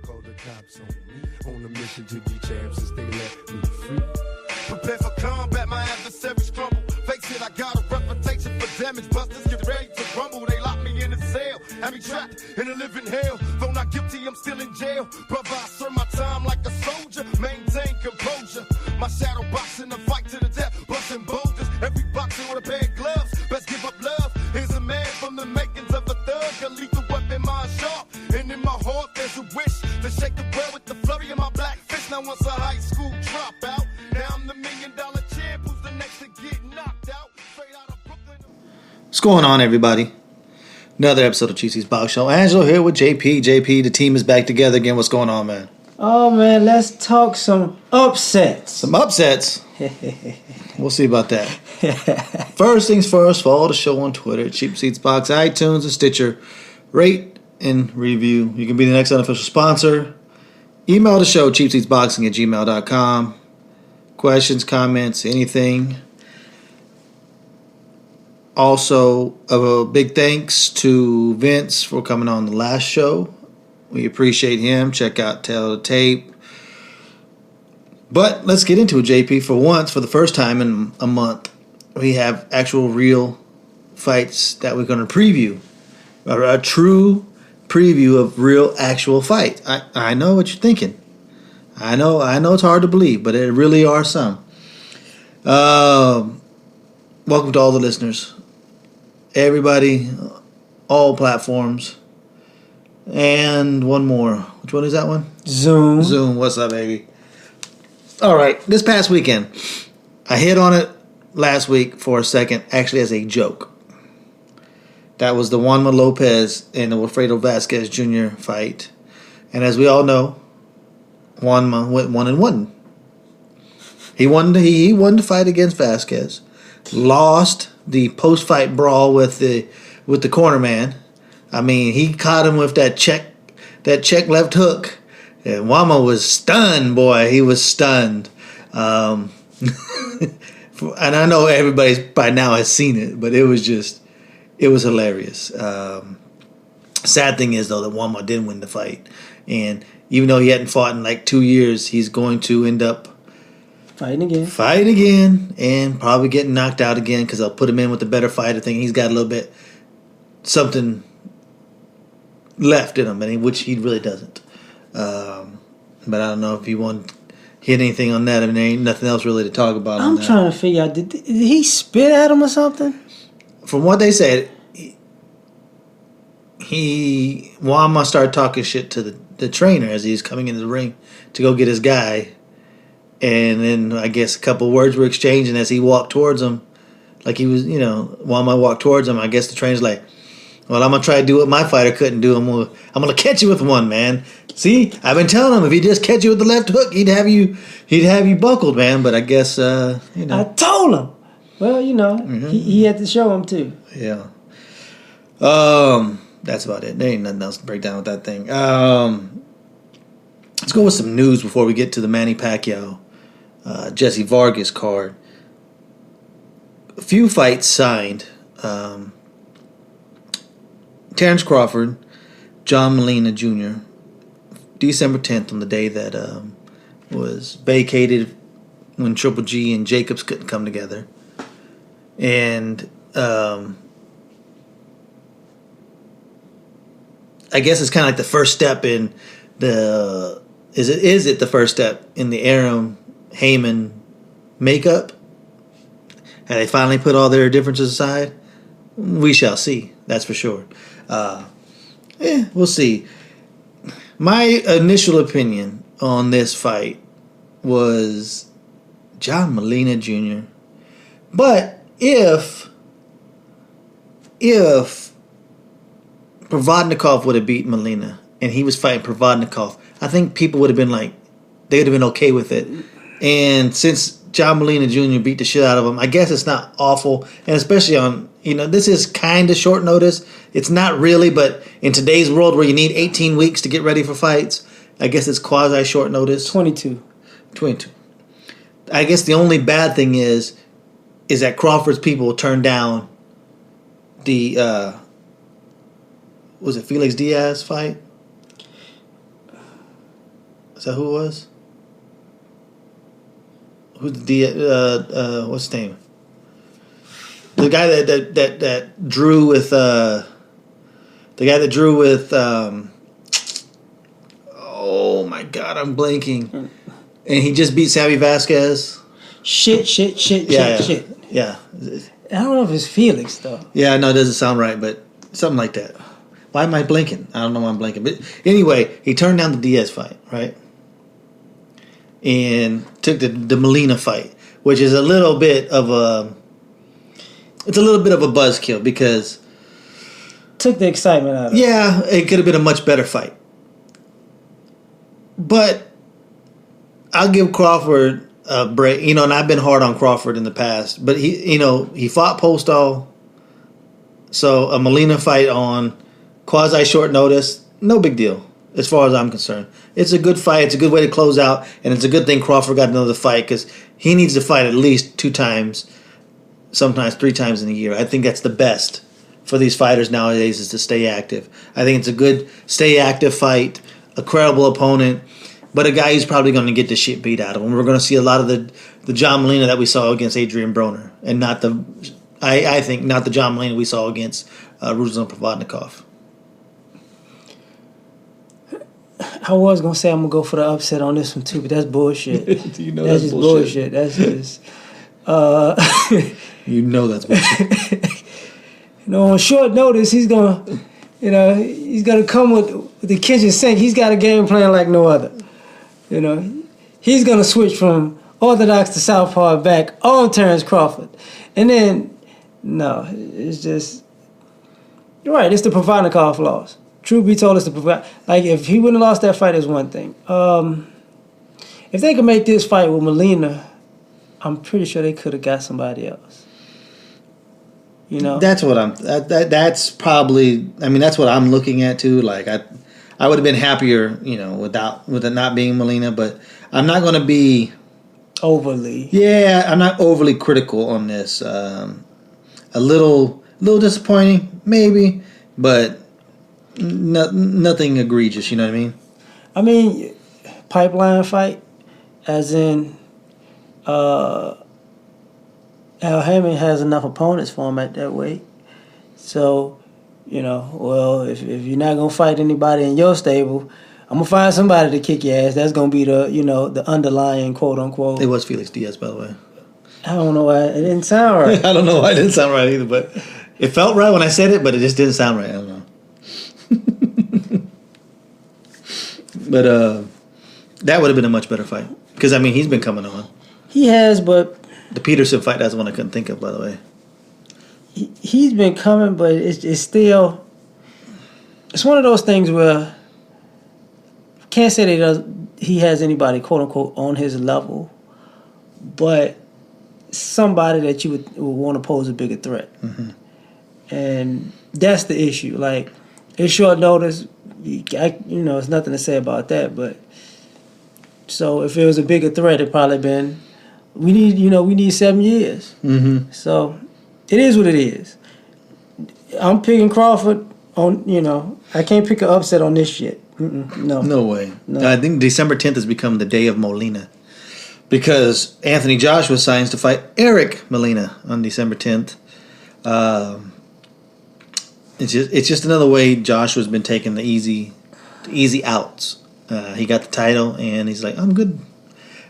Call the cops on me. On a mission to be champs since they let me free. Prepare for combat, my adversaries crumble. Face it, I got a reputation for damage. Busters get ready to rumble. They lock me in a cell, have me trapped in a living hell. Though not guilty, I'm still in jail. Brother, I serve my time like a soldier. Maintain composure. My shadow boxing the fight to the death, busting boulders. Every boxer with a pair of gloves. Best give up love. Here's a man from the makings of a thug. A lethal weapon, mind sharp. And in my heart, there's a wish to shake the world with the flurry of my black fist. Now once a high school dropout, now I'm the $1 million champ. Who's the next to get knocked out? Straight out of Brooklyn. What's going on, everybody? Another episode of Cheesy's Box Show. Angelo here with JP. JP, the team is back together again. What's going on, man? Oh, man, let's talk some upsets. Some upsets? We'll see about that. First things first, follow the show on Twitter, Cheap Seats Box, iTunes, and Stitcher. Rate and review. You can be the next unofficial sponsor. Email the show, cheapseatsboxing@gmail.com. Questions, comments, anything. Also, a big thanks to Vince for coming on the last show. We appreciate him. Check out Tell the Tape. But let's get into it, JP. For once, for the first time in a month, we have actual real fights that we're going to preview. A true preview of real actual fights. I know what you're thinking. I know it's hard to believe, but there really are some. Welcome to all the listeners. Everybody, all platforms. And one more. Which one is that one? Zoom. What's up, baby? All right. This past weekend, I hit on it last week for a second, actually as a joke. That was the Juanma Lopez and the Wilfredo Vasquez Jr. fight. And as we all know, Juanma went 1-1. He won the fight against Vasquez. Lost the post-fight brawl with the corner man. I mean, he caught him with that check left hook. And Juanma was stunned, boy. He was stunned. And I know everybody by now has seen it, but it was hilarious. Sad thing is, though, that Juanma did win the fight. And even though he hadn't fought in like 2 years, he's going to end up fighting again, and probably getting knocked out again because they'll put him in with a better fighter. I think he's got a little bit something left in him, which he really doesn't. But I don't know if you want to hit anything on that. I mean, there ain't nothing else really to talk about. I'm trying to figure out, did he spit at him or something? From what they said, Juanma started talking shit to the trainer as he's coming into the ring to go get his guy. And then I guess a couple words were exchanged, and as he walked towards him, like he was, Juanma walked towards him, I guess the trainer's like, well, I'm going to try to do what my fighter couldn't do. I'm going to catch you with one, man. See, I've been telling him if he just catch you with the left hook, he'd have you buckled, man. But I guess, I told him. Well, he had to show him too. Yeah. That's about it. There ain't nothing else to break down with that thing. Let's go with some news before we get to the Manny Pacquiao, Jesse Vargas card. A few fights signed. Terrence Crawford, John Molina Jr., December 10th, on the day that was vacated when Triple G and Jacobs couldn't come together. And I guess it's kind of like the first step in the... Is it the first step in the Arum Heyman makeup? Have they finally put all their differences aside? We shall see. That's for sure. We'll see. My initial opinion on this fight was John Molina Jr. But if Provodnikov would have beat Molina and he was fighting Provodnikov, I think people would have been like, they would have been okay with it. And since John Molina Jr. beat the shit out of him, I guess it's not awful. And especially on, this is kind of short notice. It's not really, but in today's world where you need 18 weeks to get ready for fights, I guess it's quasi short notice. 22. I guess the only bad thing is that Crawford's people turned down the, was it Felix Diaz fight? Is that who it was? Who's the what's his name? The guy that drew with the guy that drew with oh my God, I'm blanking. And he just beat Sammy Vasquez. Shit. Yeah. I don't know if it's Felix though. Yeah, no, it doesn't sound right, but something like that. Why am I blanking? I don't know why I'm blanking. But anyway, he turned down the Diaz fight, right? And took the Molina fight, which is a little bit of a buzzkill because Took the excitement out of it. Yeah, it could have been a much better fight. But I'll give Crawford a break. You know, and I've been hard on Crawford in the past. But he fought Postol. So a Molina fight on quasi short notice, no big deal as far as I'm concerned. It's a good fight. It's a good way to close out. And it's a good thing Crawford got another fight because he needs to fight at least 2 times, sometimes 3 times in a year. I think that's the best for these fighters nowadays is to stay active. I think it's a good stay active fight, a credible opponent, but a guy who's probably going to get the shit beat out of him. We're going to see a lot of the John Molina that we saw against Adrian Broner, and not the I think not the John Molina we saw against Ruslan Provodnikov. I was gonna say I'm gonna go for the upset on this one too, but that's bullshit. You know that's just bullshit. That's just you know that's bullshit. On short notice, he's gonna come with the kitchen sink. He's got a game plan like no other. He's gonna switch from orthodox to southpaw back on Terrence Crawford, and then no, it's just you're right. It's the Provodnikov loss. Truth be told, it's the Provodnikov. Like if he wouldn't have lost that fight, is one thing. If they could make this fight with Molina, I'm pretty sure they could have got somebody else. That's what that's probably. I mean, that's what I'm looking at too. Like I would have been happier, with it not being Molina, but I'm not going to be overly. Yeah, I'm not overly critical on this. A little disappointing, maybe, but nothing egregious. You know what I mean? I mean, pipeline fight, as in. Al Haymon has enough opponents for him at that weight. So, if you're not going to fight anybody in your stable, I'm going to find somebody to kick your ass. That's going to be the underlying quote-unquote. It was Felix Diaz, by the way. I don't know why. It didn't sound right. I don't know why it didn't sound right either, but it felt right when I said it, but it just didn't sound right. I don't know. But that would have been a much better fight. Because, I mean, he's been coming on. He has, but... The Peterson fight, that's the one I couldn't think of, by the way. He's been coming, but it's still... It's one of those things where... Can't say that he has anybody, quote-unquote, on his level, but somebody that you would want to pose a bigger threat. Mm-hmm. And that's the issue. Like, it's short notice. There's nothing to say about that, but... So if it was a bigger threat, it'd probably been... We need 7 years. Mm-hmm. So it is what it is. I'm picking Crawford on, I can't pick an upset on this shit. No. No way. No. I think December 10th has become the day of Molina because Anthony Joshua signs to fight Eric Molina on December 10th. It's just another way Joshua's been taking the easy outs. He got the title and he's like, I'm good.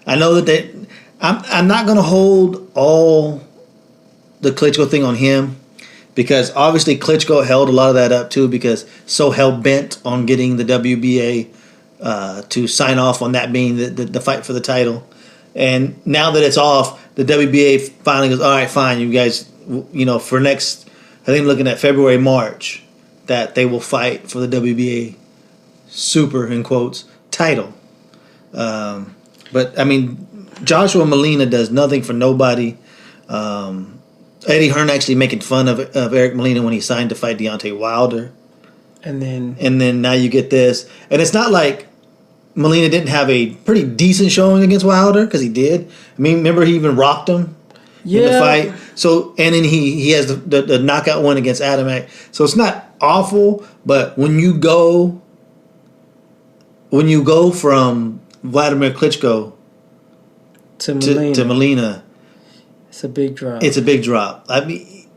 I know that I'm not going to hold all the Klitschko thing on him because obviously Klitschko held a lot of that up too because so hell-bent on getting the WBA to sign off on that being the fight for the title. And now that it's off, the WBA finally goes, all right, fine, you guys, for next, I think I'm looking at February, March, that they will fight for the WBA super, in quotes, title. But, I mean... Joshua Molina does nothing for nobody. Eddie Hearn actually making fun of Eric Molina when he signed to fight Deontay Wilder. And then now you get this. And it's not like Molina didn't have a pretty decent showing against Wilder, because he did. I mean, remember he even rocked him in the fight. So, and then he has the knockout one against Adamek. So it's not awful, but when you go from Vladimir Klitschko to Molina. to Molina, It's a big drop. it's a big drop. I mean,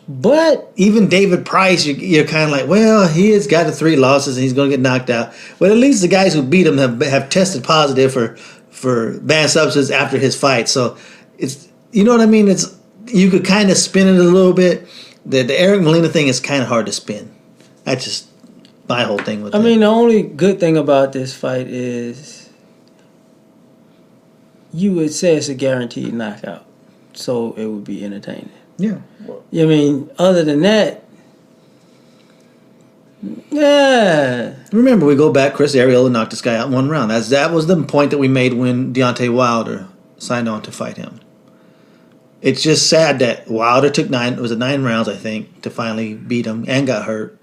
but even David Price, you're kind of like, well, he has got the 3 losses and he's going to get knocked out. But at least the guys who beat him have tested positive for banned substance after his fight. So it's, you know what I mean? It's, you could kind of spin it a little bit. The Eric Molina thing is kind of hard to spin. That's just my whole thing with it. I mean, the only good thing about this fight is you would say it's a guaranteed knockout, so it would be entertaining. Yeah. I mean, other than that, yeah. Remember, we go back, Chris Arreola knocked this guy out in 1 round. That was the point that we made when Deontay Wilder signed on to fight him. It's just sad that Wilder took 9 rounds, I think, to finally beat him and got hurt.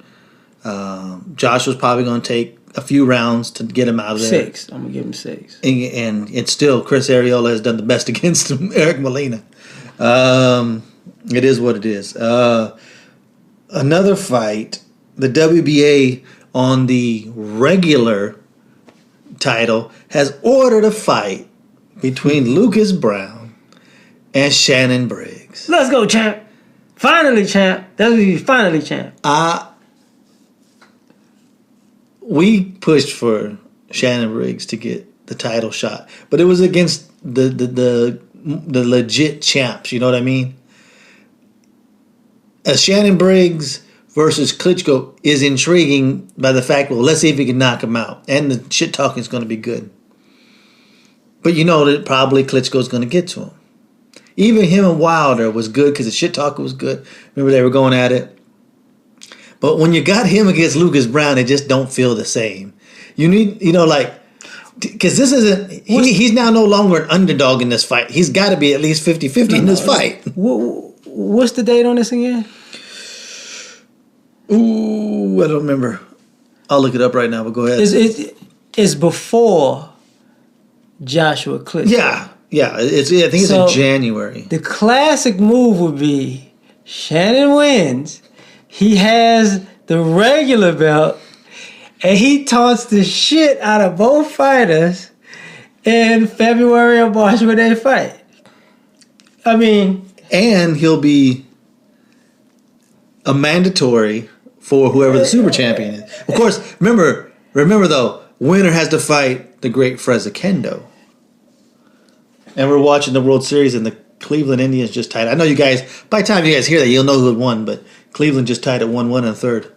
Josh was probably going to take a few rounds to get him out of there. 6. I'm going to give him 6. And it's still, Chris Arreola has done the best against him, Eric Molina. It is what it is. Another fight, the WBA on the regular title has ordered a fight between Lucas Brown and Shannon Briggs. Let's go, champ. Finally, champ. Finally, champ. We pushed for Shannon Briggs to get the title shot, but it was against the legit champs. You know what I mean? Shannon Briggs versus Klitschko is intriguing by the fact, well, let's see if we can knock him out, and the shit talking is going to be good. But you know that probably Klitschko's going to get to him. Even him and Wilder was good because the shit talker was good. Remember they were going at it. But when you got him against Lucas Brown, it just don't feel the same. You need, because this isn't, he's now no longer an underdog in this fight. He's got to be at least 50-50 in this fight. What's the date on this again? Ooh, I don't remember. I'll look it up right now, but go ahead. It's before Joshua Klitschko. Yeah. I think it's in January. The classic move would be Shannon wins. He has the regular belt, and he taunts the shit out of both fighters in February or March when they fight. I mean... And he'll be a mandatory for whoever the super champion is. Of course, remember though, winner has to fight the great Fresakendo. And we're watching the World Series, and the Cleveland Indians just tied. I know you guys, by the time you guys hear that, you'll know who had won, but Cleveland just tied at 1-1 in the third.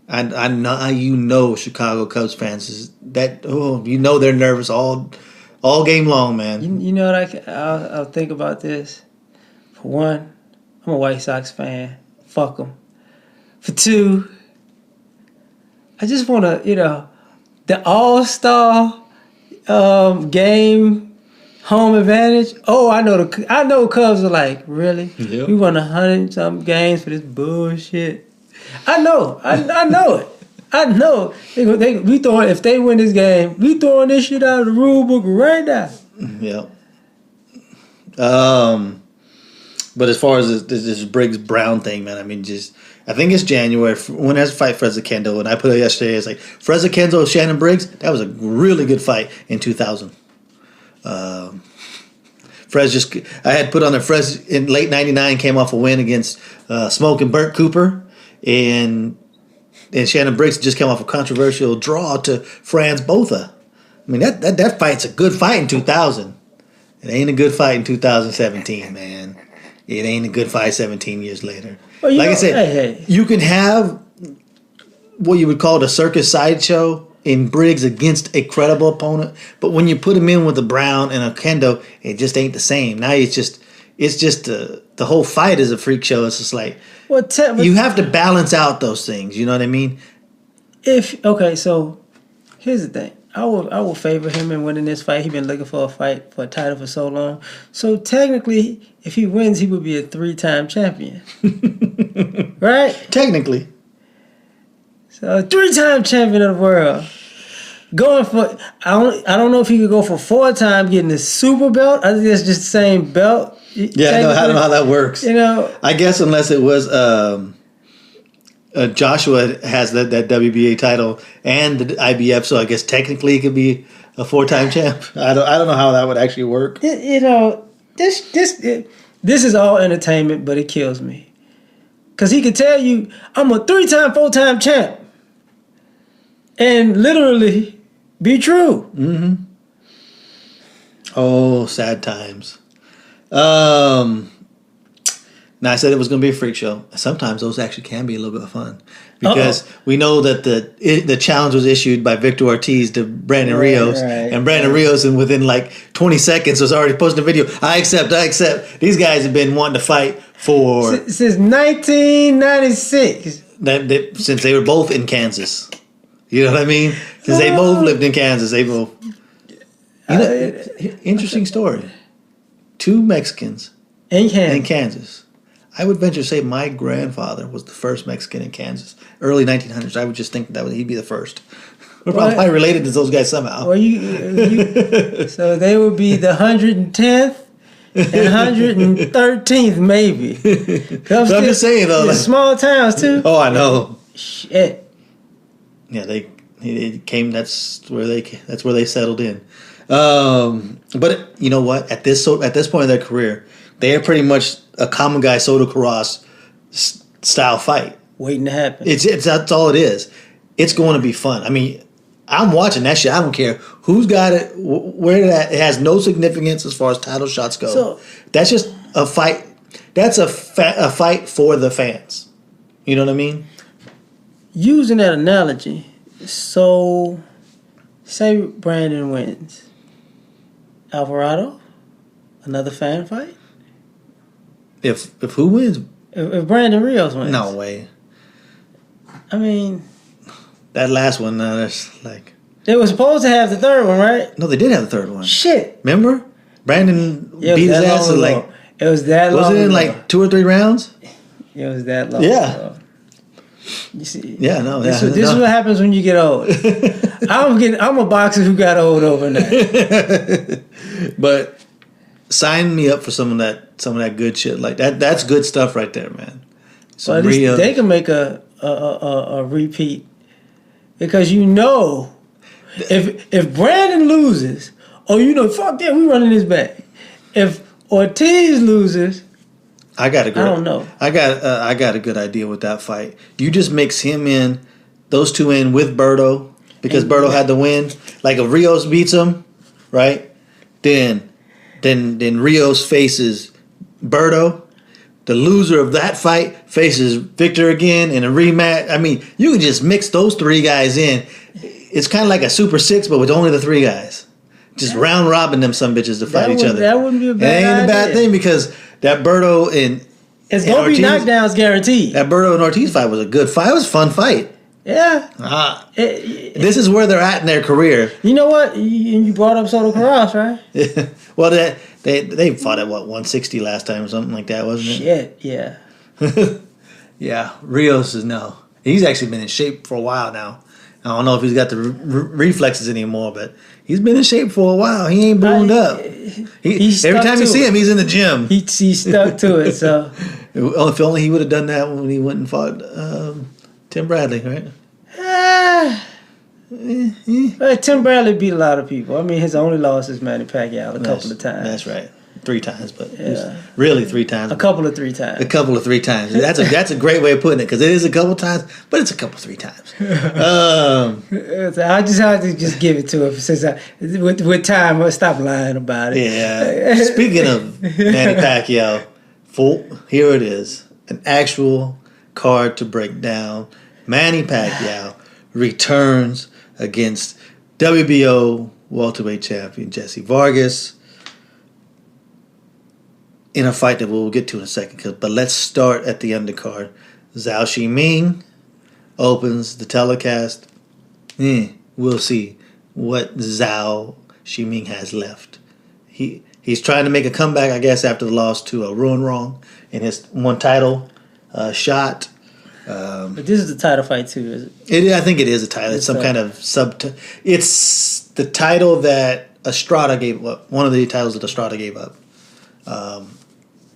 I know Chicago Cubs fans they're nervous all game long, man. You know what I'll think about this? For one, I'm a White Sox fan. Fuck them. For two, I just want to, the All-Star game home advantage. Oh, I know Cubs are like, really? Yep. We won 100-something games for this bullshit. I know it. I know. If they win this game, we throwing this shit out of the rule book right now. Yep. But as far as this Briggs Brown thing, man, I mean, I think it's January. When has fight Fresakendo, and I put it yesterday. It's like Fresakendo, Shannon Briggs. That was a really good fight in 2000. I had put on a Frez in late '99, came off a win against Smoke and Burt Cooper, and Shannon Briggs just came off a controversial draw to Franz Botha. I mean that fight's a good fight in 2000. It ain't a good fight in 2017, man. It ain't a good fight 17 years later. Well, I said, you can have what you would call the circus sideshow in Briggs against a credible opponent, but when you put him in with a Brown and a Kendo, it just ain't the same. Now it's just the whole fight is a freak show. It's just like you have to balance out those things. You know what I mean? So here's the thing. I will favor him in winning this fight. He's been looking for a title for so long. So technically, if he wins, he would be a 3-time champion, right? Technically. So 3-time champion of the world. Going for I don't know if he could go for 4 times getting the super belt. I think that's just the same belt. Yeah, I don't know how that works. I guess unless it was Joshua has that WBA title and the IBF, so I guess technically he could be a 4-time champ. I don't know how that would actually work. This is all entertainment, but it kills me. Because he could tell you, I'm a 3-time, 4-time champ. And literally be true. Mm-hmm. Oh, sad times. Now, I said it was going to be a freak show. Sometimes those actually can be a little bit of fun. Because we know that the challenge was issued by Victor Ortiz to Brandon Rios. Right, and Brandon Rios, within like 20 seconds, was already posting a video. I accept. These guys have been wanting to fight for... Since 1996. Since they were both in Kansas. You know what I mean? Because they both lived in Kansas. They both... interesting story. 2 Mexicans in Kansas. I would venture to say my grandfather was the first Mexican in Kansas. Early 1900s. I would just think that he'd be the first. We're probably related to those guys somehow. Well, so they would be the 110th and 113th, maybe. But I'm just saying, though. Small towns, too. Oh, I know. Shit. Yeah, they came. That's where they settled in. But you know what? At this point in their career, they are pretty much a common guy Soto Carras style fight. Waiting to happen. That's all it is. It's going to be fun. I mean, I'm watching that shit. I don't care who's got it, where that. It has no significance as far as title shots go. So that's just a fight. That's a fight for the fans. You know what I mean? Using that analogy, so say Brandon wins. Alvarado, another fan fight. If who wins? If Brandon Rios wins. No way. I mean, that last one, that's like... They were supposed to have the third one, right? No, they did have the third one. Shit. Remember? Brandon beat his ass in like... It was that long. Was it in like 2 or 3 rounds? It was that long. Yeah. Ago. You see? Yeah, no. This is what happens when you get old. I'm a boxer who got old overnight. But sign me up for some of that good shit like that. That's good stuff right there, man. But they can make a repeat because if Brandon loses, fuck that, we running this back. If Ortiz loses, I don't know. I got a good idea with that fight. You just mix those two in with Berto because Berto had the win. Like if Rios beats him, right? Then Rios faces Berto. The loser of that fight faces Victor again in a rematch. I mean, you can just mix those 3 guys in. It's kind of like a Super 6, but with only the 3 guys. Just round robin them some bitches to fight each other. That wouldn't be a bad idea. It ain't a bad thing because that Berto and it's gonna be knockdowns guaranteed. That Berto and Ortiz fight was a good fight. It was a fun fight. Yeah. This is where they're at in their career. You know what? You brought up Soto Carras, right? Well, they fought at 160 last time or something like that, wasn't it? Shit, yeah. Yeah, Rios is no. He's actually been in shape for a while now. I don't know if he's got the reflexes anymore, but he's been in shape for a while. He ain't ballooned up. Every time you see him, he's in the gym. He stuck to it, so. If only he would have done that when he went and fought Tim Bradley, right? Tim Bradley beat a lot of people. I mean, his only loss is Manny Pacquiao a couple of times. That's right. 3 times, but really 3 times. A couple of 3 times. A couple of 3 times. That's a great way of putting it because it is a couple times, but it's a couple 3 times. I just have to just give it to him since with time I'll stop lying about it. Yeah. Speaking of Manny Pacquiao, here it is, an actual card to break down. Manny Pacquiao returns against WBO welterweight champion Jesse Vargas in a fight that we'll get to in a second. But let's start at the undercard. Zhao Shiming opens the telecast. We'll see what Zhao Shiming has left. He's trying to make a comeback, I guess, after the loss to Ruin Wrong in his one title shot. But this is the title fight too, is it? I think it is a title. It's some kind of it's the title that Estrada gave up. One of the titles that Estrada gave up.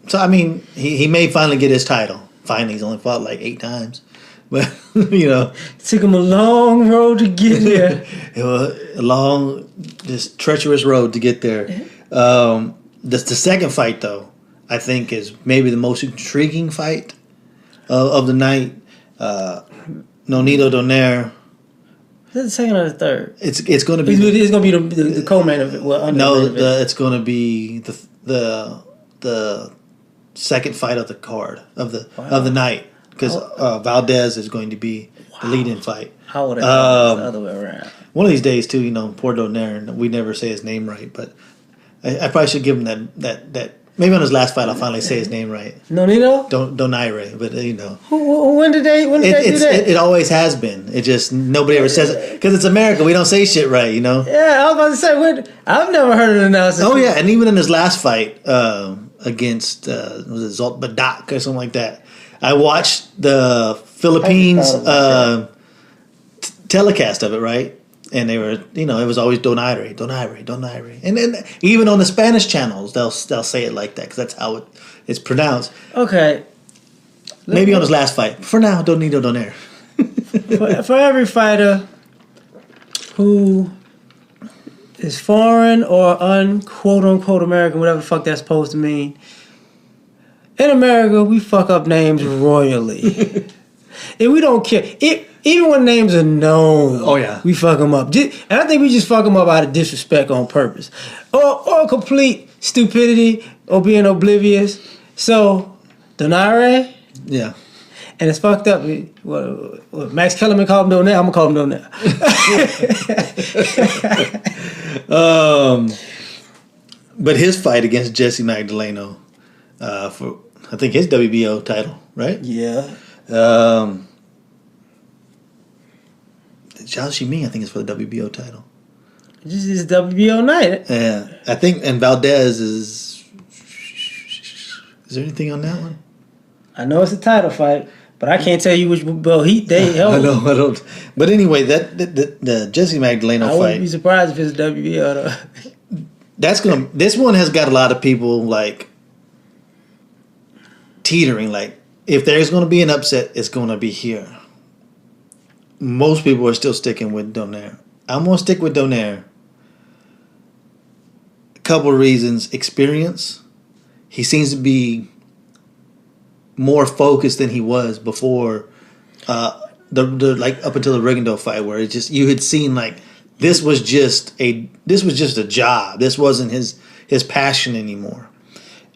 So I mean, he may finally get his title. Finally, he's only fought like 8 times, But, you know. It took him a long road to get there. It was a long, just treacherous road to get there. The second fight, though, I think is maybe the most intriguing fight of the night. Nonito Donaire. Is that the second or the third? It's going to be. It's going to be the co-main event. It's going to be the second fight of the card of the night, because Valdez is going to be the lead-in fight. How would I have the other way around? One of these days, too, you know, poor Donaire, we never say his name right, but I probably should give him that. Maybe on his last fight, I'll finally say his name right. Nonito? Donaire, but you know. When did they do that? It always has been. It just nobody ever says it because it's America. We don't say shit right, you know. Yeah, I was about to say I've never heard it announced. Oh yeah, and even in his last fight against was it Zolt Badak or something like that, I watched the Philippines telecast of it, right? And they were, you know, it was always Donaire. And then even on the Spanish channels, they'll say it like that because that's how it's pronounced. Okay. Maybe on his last fight. For now, Nonito Donaire. for every fighter who is foreign or unquote-unquote American, whatever the fuck that's supposed to mean, in America, we fuck up names royally. And we don't care. Even when names are known, oh yeah, we fuck them up. And I think we just fuck them up out of disrespect on purpose, or complete stupidity, or being oblivious. So, Donaire, yeah, and it's fucked up. What Max Kellerman called him Donaire, I'm gonna call him Donaire. But his fight against Jesse Magdaleno for I think his WBO title, right? Yeah. Zhao Shiming, I think, is for the WBO title. This is WBO night. Yeah, I think, and Valdez is. Is there anything on that one? I know it's a title fight, but I can't tell you which belt they held. I don't. But anyway, the Jesse Magdaleno fight. I wouldn't be surprised if it's WBO though. This one has got a lot of people like teetering. Like, if there's going to be an upset, it's going to be here. Most people are still sticking with Donaire. I'm going to stick with Donaire. A couple of reasons. Experience. He seems to be more focused than he was before the like up until the Rigondeaux fight, where it just you had seen like this was just a job. This wasn't his passion anymore.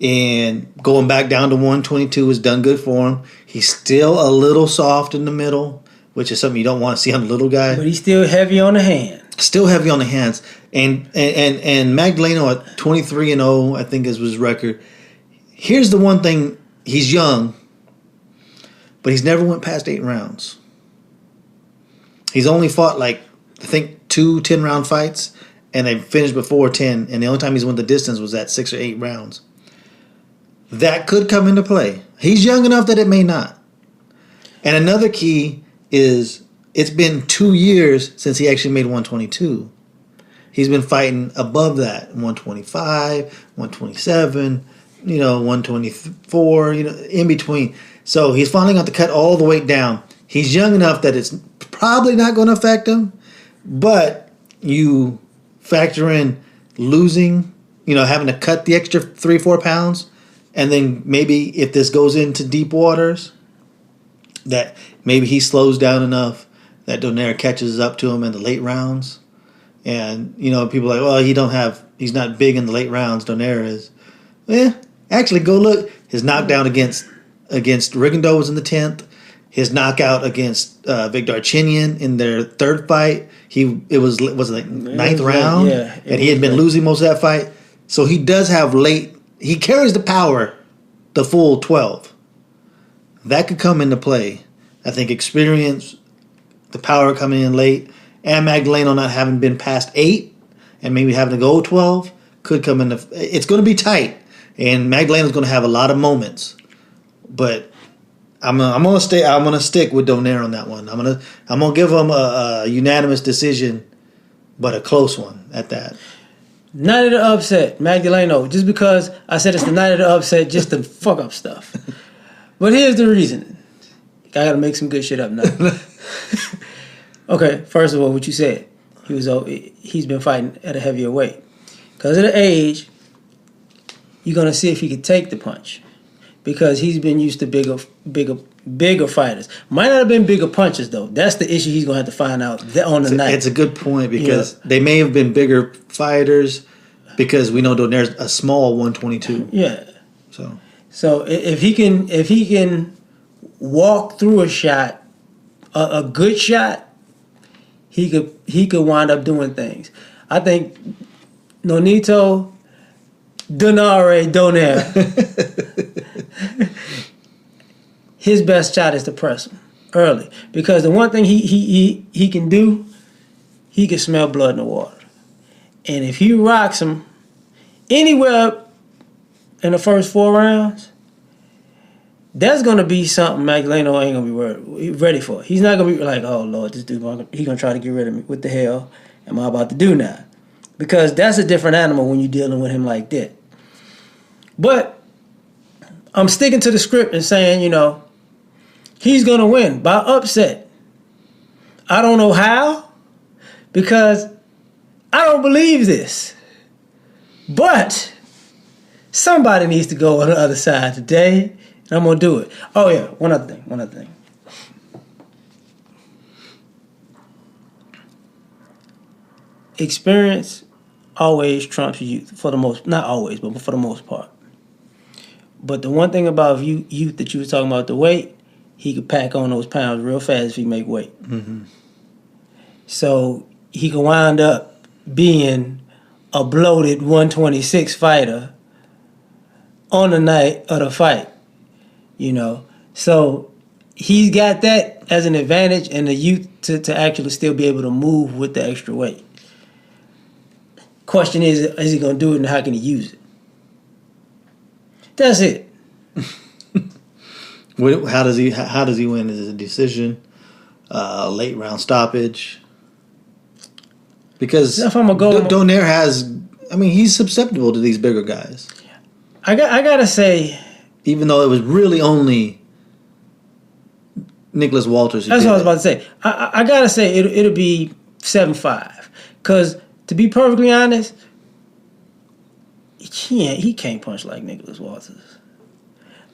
And going back down to 122 has done good for him. He's still a little soft in the middle, which is something you don't want to see on a little guy. But he's still heavy on the hand. Still heavy on the hands. And Magdaleno at 23-0, I think is his record. Here's the one thing. He's young, but he's never went past 8 rounds. He's only fought, like, I think 2 10-round fights, and they finished before 10, and the only time he's went the distance was at 6 or 8 rounds. That could come into play. He's young enough that it may not. And another key is it's been 2 years since he actually made 122. He's been fighting above that, 125, 127, 124, in between. So he's finally got to cut all the weight down. He's young enough that it's probably not going to affect him, but you factor in losing, having to cut the extra 3-4 pounds, and then maybe if this goes into deep waters, that maybe he slows down enough that Donaire catches up to him in the late rounds. And, people are like, well, he's not big in the late rounds, Donaire is. Yeah, actually, go look. His knockdown against Rigondeaux was in the 10th. His knockout against Victor Arcinian in their third fight, it was like ninth round? Yeah. And he had been losing most of that fight. So he does have he carries the power, the full 12. That could come into play. I think experience, the power coming in late, and Magdaleno not having been past 8 and maybe having to go 12 could come into. It's going to be tight, and Magdalena's going to have a lot of moments. But I'm gonna stick with Donaire on that one. I'm gonna give him a unanimous decision, but a close one at that. Night of the upset, Magdaleno. Just because I said it's the night of the upset, just to fuck up stuff. But here's the reason. I got to make some good shit up now. Okay, first of all, what you said, he's been fighting at a heavier weight because of the age. You're gonna see if he could take the punch because he's been used to bigger fighters. Might not have been bigger punches though. That's the issue he's gonna have to find out on the night. It's a good point because they may have been bigger fighters because we know Donaire's a small 122. Yeah. So if he can walk through a shot, a good shot, he could wind up doing things. I think Nonito Donaire, his best shot is to press him early because the one thing he can do, he can smell blood in the water, and if he rocks him anywhere in the first 4 rounds, that's gonna be something Magdaleno ain't gonna be ready for. He's not gonna be like, oh Lord, this dude, he gonna try to get rid of me. What the hell am I about to do now? Because that's a different animal when you're dealing with him like that. But I'm sticking to the script and saying, he's going to win by upset. I don't know how because I don't believe this. But somebody needs to go on the other side today, and I'm going to do it. Oh, yeah, one other thing. Experience always trumps youth not always, but for the most part. But the one thing about youth that you were talking about, the weight, he could pack on those pounds real fast if he make weight. Mm-hmm. So he can wind up being a bloated 126 fighter on the night of the fight, So he's got that as an advantage and the youth to actually still be able to move with the extra weight. Question is he going to do it and how can he use it? That's it. How does he win? Is it a decision, late round stoppage? Because if I'm Donaire he's susceptible to these bigger guys. I gotta say, even though it was really only Nicholas Walters. That's what I was about to say. I gotta say it'll be 7-5 because to be perfectly honest, he can't punch like Nicholas Walters.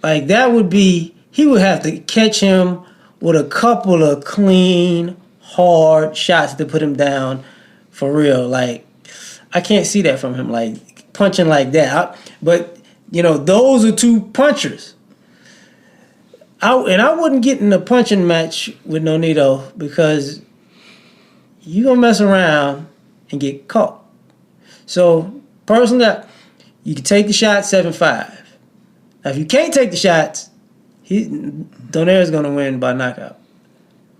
Like that would be. He would have to catch him with a couple of clean, hard shots to put him down for real. Like, I can't see that from him, like, punching like that. But, those are two punchers. I wouldn't get in a punching match with Nonito because you're going to mess around and get caught. So, personally, you can take the shot 7-5. Now, if you can't take the shots, Donaire's going to win by knockout.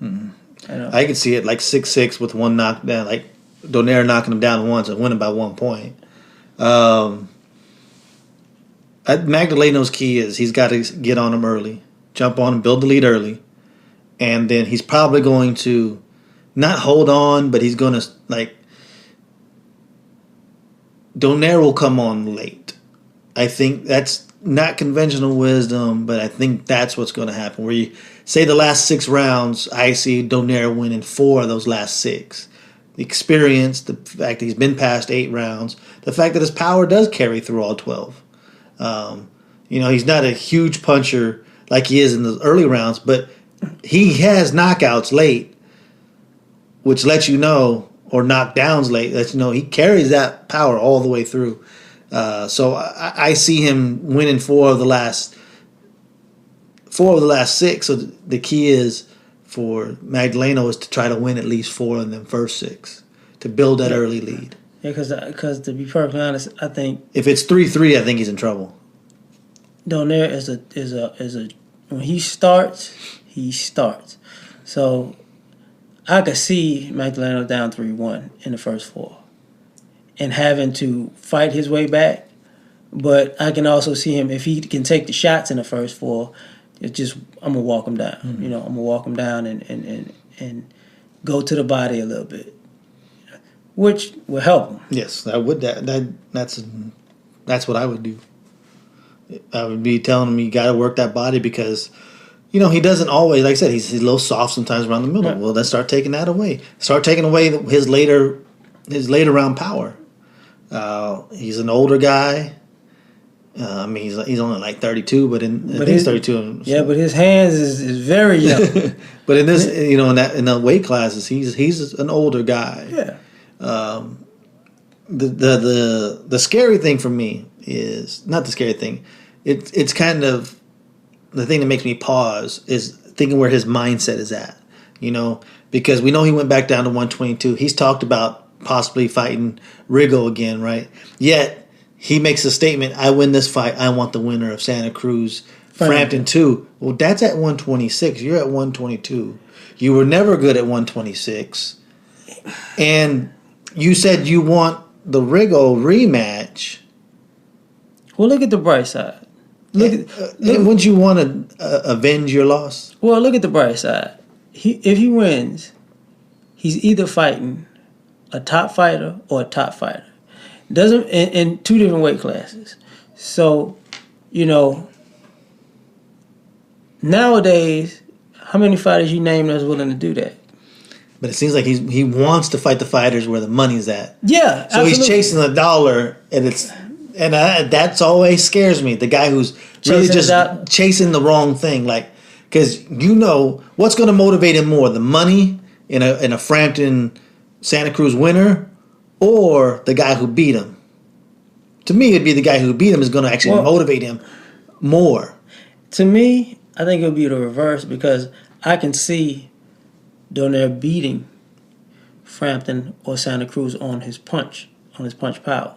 Mm-hmm. I can see it like 6-6 with one knockdown, like Donaire knocking him down once and winning by 1 point. Magdaleno's key is he's got to get on him early, jump on him, build the lead early, and then he's probably going to not hold on, but he's going to, Donaire will come on late. I think that's not conventional wisdom, but I think that's what's going to happen. Where you say the last 6 rounds, I see Donaire winning 4 of those last 6. The experience, the fact that he's been past 8 rounds, the fact that his power does carry through all 12. He's not a huge puncher like he is in the early rounds, but he has knockouts late, which lets you know, or knockdowns late, lets you know he carries that power all the way through. So I see him winning 4 of the last 6. So the key is for Magdaleno is to try to win at least 4 of them first 6 to build that early lead. Yeah, because to be perfectly honest, I think if it's 3-3, I think he's in trouble. Donaire is a when he starts, he starts. So I could see Magdaleno down 3-1 in the first 4. And having to fight his way back. But I can also see him, if he can take the shots in the first 4, it's just, I'm going to walk him down. Mm-hmm. I'm going to walk him down and go to the body a little bit, which will help him. Yes, that's what I would do. I would be telling him you got to work that body because he doesn't always, like I said, he's a little soft sometimes around the middle. Right. Well, let's start taking that away. Start taking away his later round power. He's an older guy. I mean, he's only like 32, but I think he's 32. Yeah, but his hands is very young. But in this, in the weight classes, he's an older guy. Yeah. The scary thing for me is not the scary thing. It's kind of the thing that makes me pause is thinking where his mindset is at. Because we know he went back down to 122. He's talked about possibly fighting Rigo again, right? Yet he makes a statement: "I win this fight. I want the winner of Santa Cruz Frampton too." Well, that's at 126. You're at 122. You were never good at 126, and you said you want the Rigo rematch. Well, look at the bright side. Wouldn't you want to avenge your loss? Well, look at the bright side. If he wins, he's either fighting a top fighter or a top fighter. Doesn't in two different weight classes. So, nowadays, how many fighters you name that's willing to do that? But it seems like he wants to fight the fighters where the money's at. Yeah, so absolutely. He's chasing the dollar, and that's always scares me. The guy who's really just chasing the wrong thing, because what's going to motivate him more: the money in a Frampton Santa Cruz winner, or the guy who beat him. To me, it'd be the guy who beat him is going to actually motivate him more. To me, I think it would be the reverse because I can see Donaire beating Frampton or Santa Cruz on his punch power.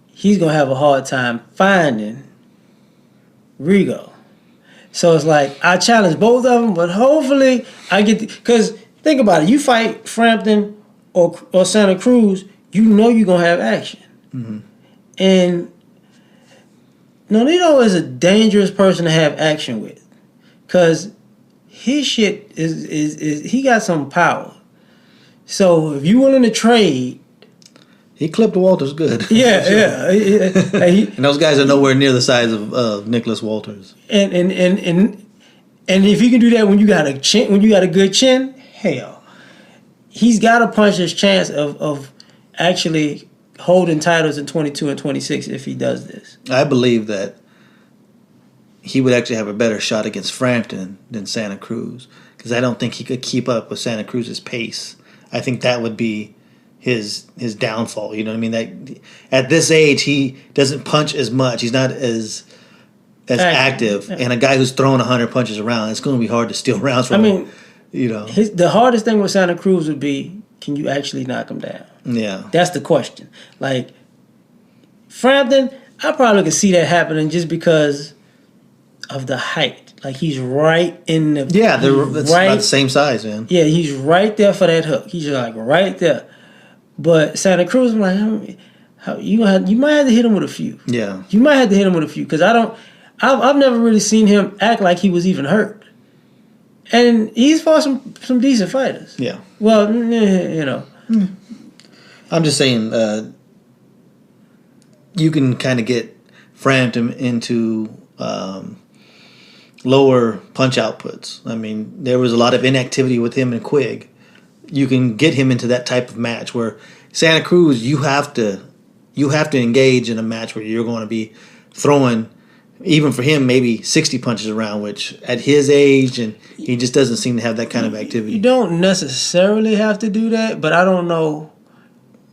He's going to have a hard time finding Rigo. So it's like, I challenge both of them, but hopefully I get... Because think about it. You fight Frampton or Santa Cruz, you're going to have action. Mm-hmm. And Nonito is a dangerous person to have action with. Because his shit is he got some power. So if you're willing to trade... He clipped Walters good. Yeah, sure. Yeah. And those guys are nowhere near the size of Nicholas Walters. And if you can do that when you got a chin, when you got a good chin, hell, he's got to punch his chance of actually holding titles in 22 and 26 if he does this. I believe that he would actually have a better shot against Frampton than Santa Cruz because I don't think he could keep up with Santa Cruz's pace. I think that would be his downfall. You know what I mean? That at this age he doesn't punch as much. He's not as active. Yeah. And a guy who's throwing 100 punches around, it's going to be hard to steal rounds from him. The hardest thing with Santa Cruz would be, can you actually knock him down? Yeah. That's the question. Like, Frampton, I probably could see that happening just because of the height. Like, he's right in the... Yeah, they're about the same size, man. Yeah, he's right there for that hook. He's just like right there. But Santa Cruz, I'm like, you might have to hit him with a few. Yeah. You might have to hit him with a few because I've never really seen him act like he was even hurt. And he's fought some decent fighters. Yeah. Well, I'm just saying, you can kind of get Frampton into lower punch outputs. I mean, there was a lot of inactivity with him and Quigg. You can get him into that type of match where Santa Cruz, you have to engage in a match where you're going to be throwing, even for him, maybe 60 punches around, which at his age, and he just doesn't seem to have that kind of activity. You don't necessarily have to do that, but I don't know.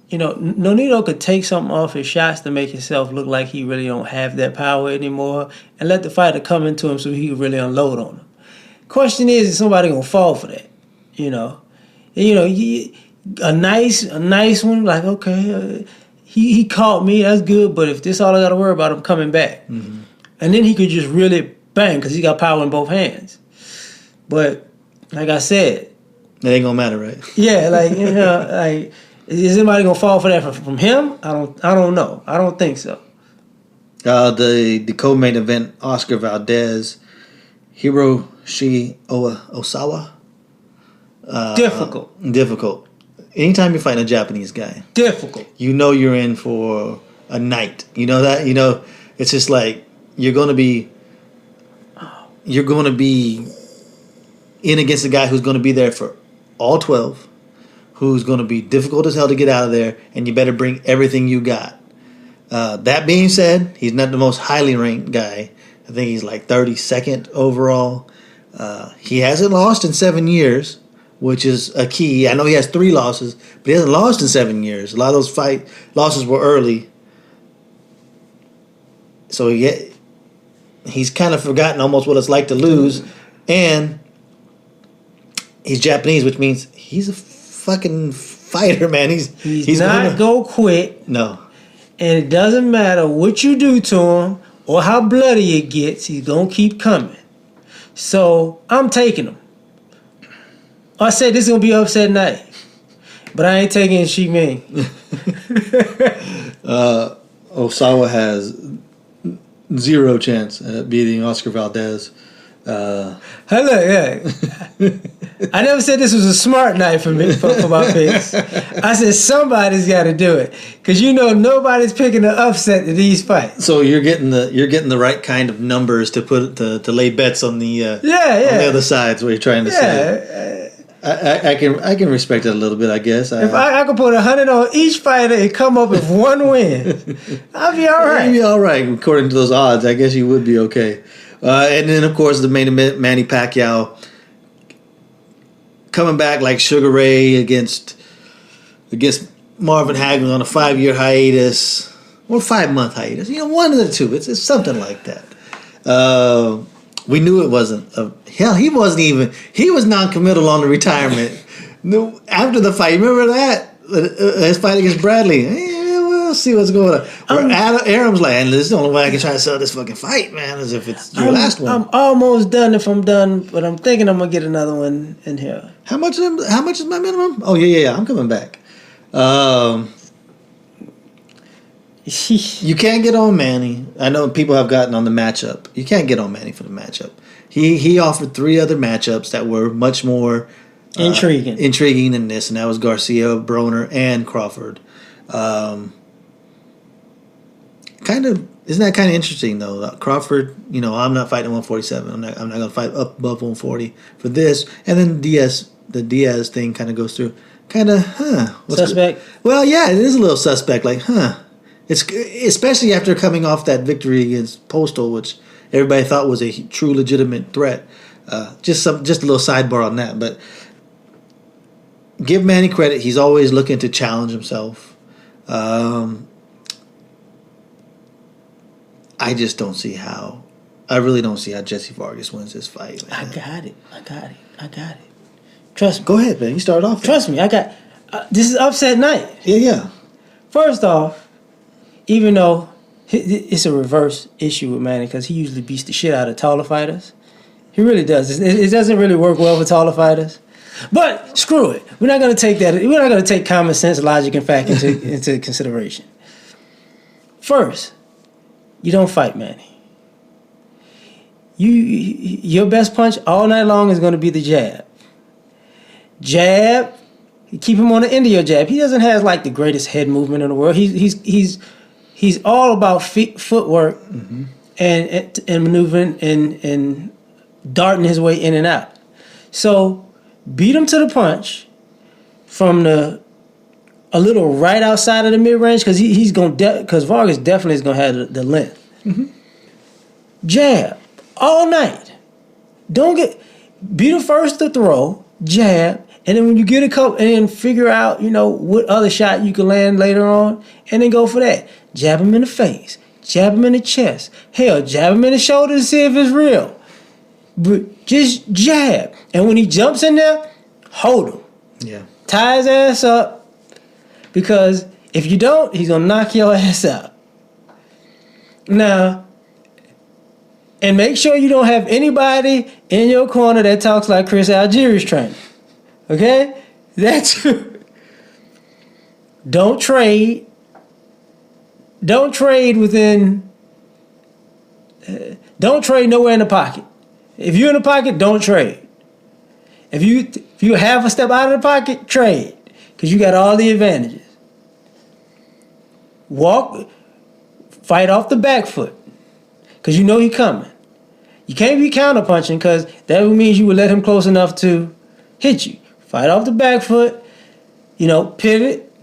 Nonito could take something off his shots to make himself look like he really don't have that power anymore and let the fighter come into him so he can really unload on him. Question is somebody going to fall for that? A nice one, like, okay, he caught me, that's good, but if this all I got to worry about, I'm coming back. Mm-hmm. And then he could just really bang because he got power in both hands. But, like I said... It ain't going to matter, right? Yeah, is anybody going to fall for that from him? I don't know. I don't think so. The co-main event, Oscar Valdez, Hiroshi Osawa. Difficult. Anytime you're fighting a Japanese guy. Difficult. You're in for a night. You know that? It's just like you're going to be you're going to be in against a guy who's going to be there for all 12, who's going to be difficult as hell to get out of there, and you better bring everything you got. That being said, he's not the most highly ranked guy. I think he's like 32nd overall. He hasn't lost in 7 years, which is a key. I know he has 3 losses, but he hasn't lost in 7 years. A lot of those losses were early. So he's kind of forgotten almost what it's like to lose. And he's Japanese, which means he's a fucking fighter, man. He's not go quit. No. And it doesn't matter what you do to him or how bloody it gets, he's going to keep coming. So I'm taking him. I said this is going to be an upset night. But I ain't taking Shi Ming. Osawa has 0 chance at beating Oscar Valdez. Hello, yeah. I never said this was a smart night for me for my picks. I said somebody's got to do it because nobody's picking an upset in these fights. So you're getting the right kind of numbers to put to lay bets on the on the other sides. What you're trying to say? I can respect it a little bit, I guess. If I could put 100 on each fighter and come up with 1 win, I'll be all right. You'd be all right according to those odds. I guess you would be okay. And then, of course, the main event, Manny Pacquiao coming back like Sugar Ray against Marvin Hagler on a 5-year hiatus or 5-month hiatus. One of the two. It's something like that. We knew it wasn't. Hell, he wasn't even. He was non-committal on the retirement. No, after the fight, remember that his fight against Bradley. We'll see what's going on. Aram's like, and this is the only way I can try to sell this fucking fight, man, as if it's your last one. I'm almost done if I'm done, but I'm thinking I'm gonna get another one in here. How much is my minimum? Oh yeah. I'm coming back. You can't get on Manny. I know people have gotten on the matchup. You can't get on Manny for the matchup. He offered 3 other matchups that were much more intriguing than this, and that was Garcia, Broner, and Crawford. Isn't that kind of interesting though? Crawford, I'm not fighting 147. I'm not going to fight up above 140 for this, and then the Diaz thing kind of goes through. Suspect. Well, yeah, it is a little suspect. Like, It's especially after coming off that victory against Postal, which everybody thought was a true legitimate threat. Just a little sidebar on that, but give Manny credit. He's always looking to challenge himself. I just don't see how. I really don't see how Jesse Vargas wins this fight, man. I got it. Trust me. Go ahead, man. You start off. Trust me. I got. This is upset night. Yeah. First off, even though it's a reverse issue with Manny because he usually beats the shit out of taller fighters, he really does. It doesn't really work well for taller fighters. But screw it. We're not going to take that. We're not going to take common sense, logic, and fact into consideration. First, you don't fight Manny. Your best punch all night long is going to be the jab. Jab. Keep him on the end of your jab. He doesn't have like the greatest head movement in the world. He's all about footwork and maneuvering and darting his way in and out. So beat him to the punch from a little right outside of the mid range because because Vargas definitely is gonna have the length. Jab all night. Be the first to throw jab. And then when you get a couple, and then figure out, what other shot you can land later on, and then go for that. Jab him in the face. Jab him in the chest. Hell, jab him in the shoulder to see if it's real. But just jab. And when he jumps in there, hold him. Yeah. Tie his ass up. Because if you don't, he's going to knock your ass out. Now, and make sure you don't have anybody in your corner that talks like Chris Algieri's training. Okay? That's Don't trade. Don't trade within. Don't trade nowhere in the pocket. If you're in the pocket, don't trade. If you half a step out of the pocket, trade. Because you got all the advantages. Fight off the back foot. Because you know he's coming. You can't be counterpunching because that means you would let him close enough to hit you. Fight off the back foot, pivot,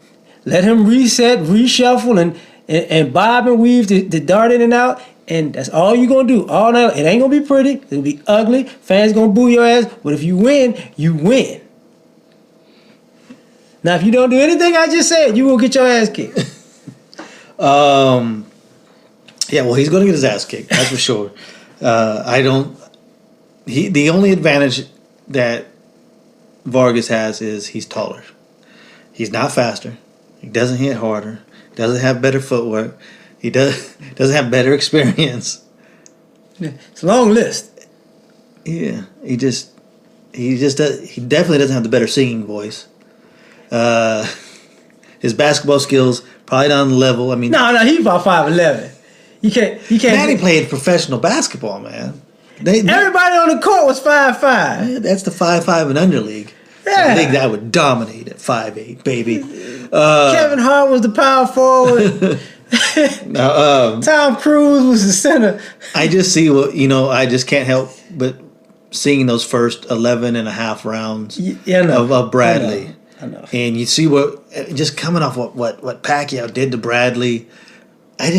let him reset, reshuffle, and bob and weave the dart in and out. And that's all you're going to do all night. It ain't going to be pretty. It'll be ugly. Fans going to boo your ass. But if you win, you win. Now, if you don't do anything I just said, you will get your ass kicked. Yeah, well, he's going to get his ass kicked. That's for sure. The only advantage that Vargas has is he's taller. He's not faster. He doesn't hit harder. He doesn't have better footwork. He doesn't have better experience. It's a long list. Yeah, he definitely doesn't have the better singing voice. His basketball skills probably not on the level. I mean, no, he's about 5'11". You can't. Manny played professional basketball, man. Everybody on the court was 5'5". That's the 5'5" and under league. Yeah. A league that would dominate at 5'8", baby. Kevin Hart was the power forward. Tom Cruise was the center. I just see I just can't help but seeing those first 11 and a half rounds of Bradley. I know. And you see just coming off what Pacquiao did to Bradley. I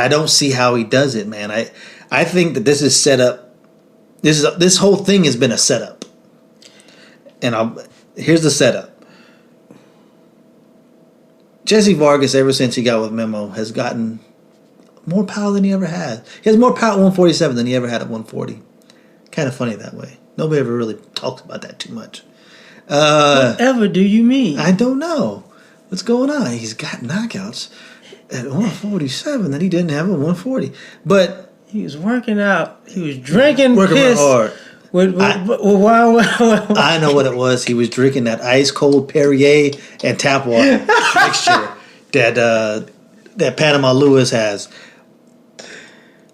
don't see how he does it, man. I think that this is set up. This whole thing has been a setup. And here's the setup. Jesse Vargas, ever since he got with Memo, has gotten more power than he ever had. He has more power at 147 than he ever had at 140. Kind of funny that way. Nobody ever really talks about that too much. Whatever do you mean? I don't know. What's going on? He's got knockouts at 147 that he didn't have at 140. But he was working out. He was drinking working piss. hard. I know what it was. He was drinking that ice cold Perrier and tap water mixture that Panama Lewis has.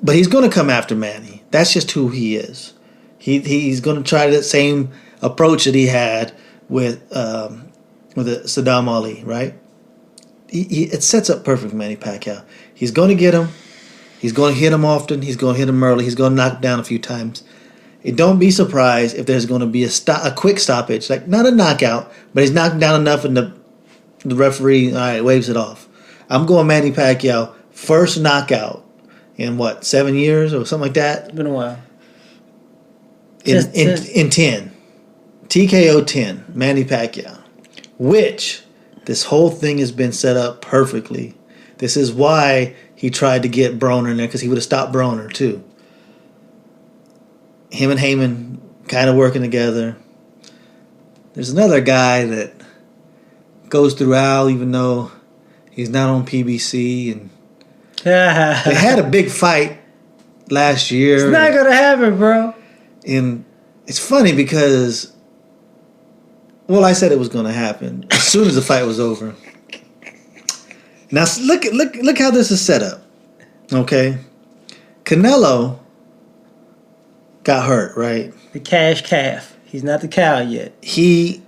But he's going to come after Manny. That's just who he is. He's going to try that same approach that he had with Saddam Ali, right? It sets up perfect for Manny Pacquiao. He's going to get him. He's going to hit him often. He's going to hit him early. He's going to knock him down a few times. And don't be surprised if there's going to be a quick stoppage, like not a knockout, but he's knocked down enough and the referee waves it off. I'm going Manny Pacquiao, first knockout in 7 years or something like that? It's been a while. In 10. TKO 10, Manny Pacquiao. Which this whole thing has been set up perfectly. This is why he tried to get Broner in there, because he would have stopped Broner too. Him and Heyman kind of working together. There's another guy that goes through Al, even though he's not on PBC. And they had a big fight last year. It's not going to happen, bro. And it's funny because, I said it was going to happen as soon as the fight was over. Now, look how this is set up. Okay? Canelo got hurt, right? The cash calf. He's not the cow yet. He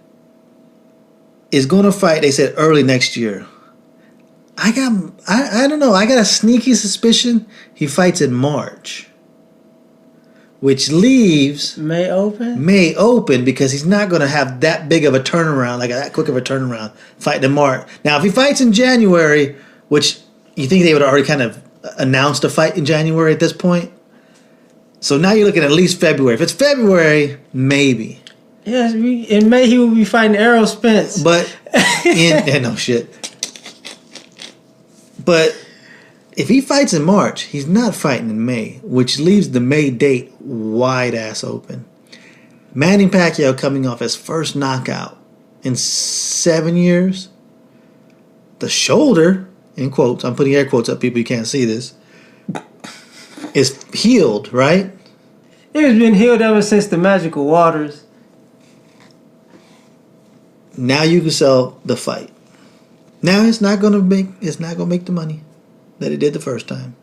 is going to fight, they said, early next year. I don't know. I got a sneaky suspicion he fights in March, which leaves May open because he's not going to have that big of a turnaround, like that quick of a turnaround, fighting in March. Now, if he fights in January, which you think they would have already kind of announced a fight in January at this point, so now you're looking at least February. If it's February, maybe. Yes, in May he will be fighting Errol Spence. But no shit. But if he fights in March, he's not fighting in May, which leaves the May date wide ass open. Manny Pacquiao coming off his first knockout in 7 years. The shoulder, in quotes, I'm putting air quotes up, people, you can't see this, is healed, right? It has been healed ever since the Magical Waters. Now you can sell the fight. Now it's not gonna make the money that it did the first time.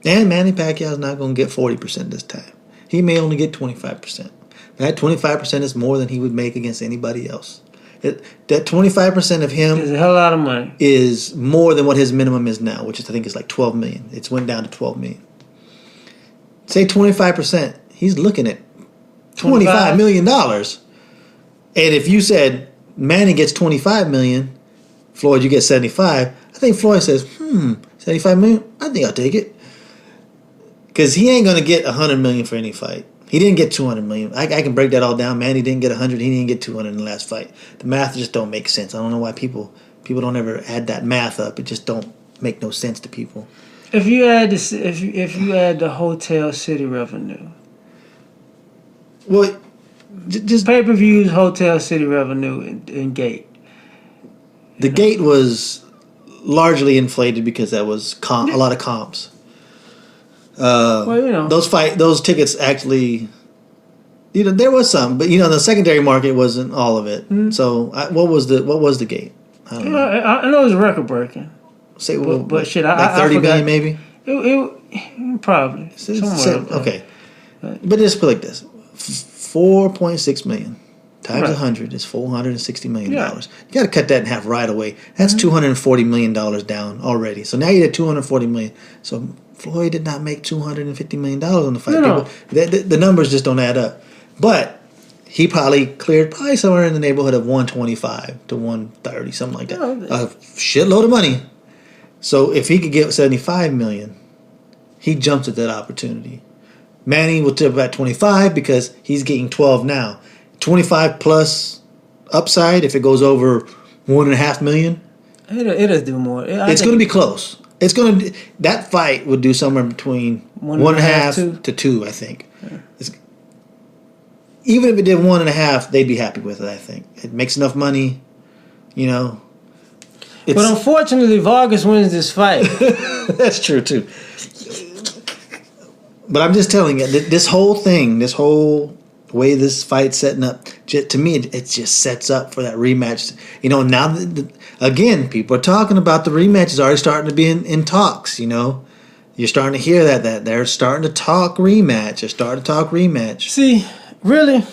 And Manny Pacquiao is not gonna get 40% this time. He may only get 25%. That 25% is more than he would make against anybody else. That 25% of him is a hell lot of money. Is more than what his minimum is now, which is, I think, is like $12 million. It's went down to $12 million. say 25%, he's looking at $25 million. And if you said Manny gets $25 million, Floyd, you get 75. I think Floyd says, $75 million? I think I'll take it. Because he ain't going to get $100 million for any fight. He didn't get $200 million. I can break that all down. Manny didn't get $100. He didn't get $200 in the last fight. The math just don't make sense. I don't know why people don't ever add that math up. It just don't make no sense to people. If you add this, if you add the hotel city revenue, well, just pay-per-views, hotel city revenue, and gate. The gate was largely inflated because that was a lot of comps. Those tickets actually, there was some, but the secondary market wasn't all of it. Mm-hmm. So what was the gate? I don't know. I know it was record breaking. Say, but shit, like 30 million maybe. It probably somewhere. Okay, but just put it like this: 4.6 million times 100 is $460 million. You got to cut that in half right away. That's $240 million down already. So now you're at $240 million. So Floyd did not make $250 million on the fight. No. The numbers just don't add up. But he cleared somewhere in the neighborhood of 125 to 130, something like that. A shitload of money. So if he could get $75 million, he jumps at that opportunity. Manny will tip about 25 because he's getting 12 now. 25 plus upside if it goes over $1.5 million. It'll do more. It's going to be close. That fight would do somewhere between 1.5 to 2, I think. Yeah. Even if it did 1.5, they'd be happy with it. I think it makes enough money, But unfortunately, Vargas wins this fight. That's true too. But I'm just telling you, this whole thing, this whole way this fight's setting up, to me, it just sets up for that rematch. Now, again, people are talking about the rematch is already starting to be in talks, You're starting to hear that they're starting to talk rematch. They're starting to talk rematch. See, really?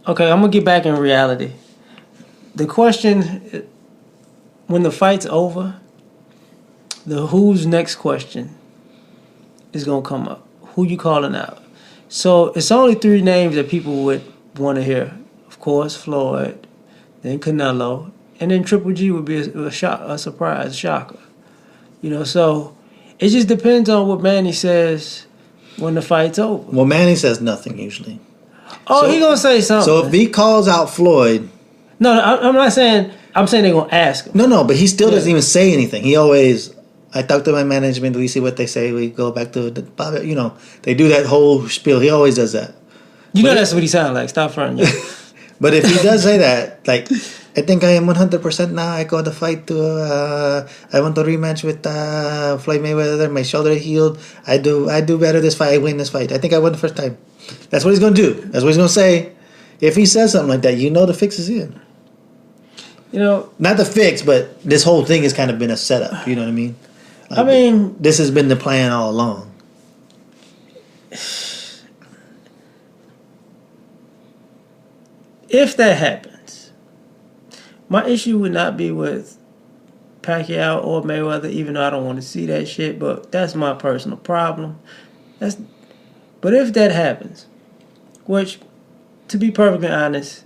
Okay, I'm going to get back in reality. The question, when the fight's over, the who's next question is going to come up. Who you calling out? So it's only 3 names that people would want to hear. Of course, Floyd, then Canelo, and then Triple G would be a surprise, a shocker. So it just depends on what Manny says when the fight's over. Well, Manny says nothing usually. Oh, he gonna say something. So if he calls out Floyd, no, I'm not saying. I'm saying they're gonna ask him. No, but he still doesn't even say anything. He always. I talk to my management. We see what they say. We go back to they do that whole spiel. He always does that. That's what he sounds like. Stop fronting. But if he does say that, like, I think I am 100% now. I got the fight to. I want the rematch with Floyd Mayweather. My shoulder healed. I do better this fight. I win this fight. I think I won the first time. That's what he's gonna do. That's what he's gonna say. If he says something like that, the fix is in. Not the fix, but this whole thing has kind of been a setup. You know what I mean? Like, this has been the plan all along. If that happens, my issue would not be with Pacquiao or Mayweather, even though I don't want to see that shit, but that's my personal problem. But if that happens, which, to be perfectly honest,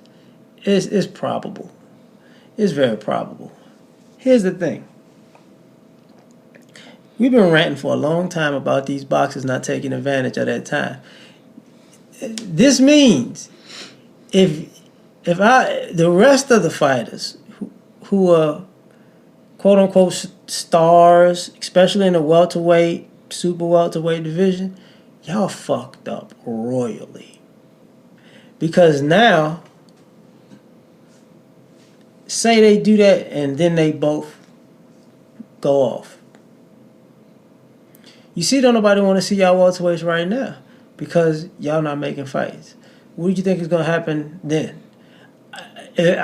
is probable. It's very probable. Here's the thing. We've been ranting for a long time about these boxers not taking advantage of that time. This means if the rest of the fighters who are quote unquote stars, especially in the welterweight, super welterweight division, y'all fucked up royally. Because now, say they do that and then they both go off. You see, don't nobody want to see y'all welterweights right now because y'all not making fights. What do you think is going to happen then? If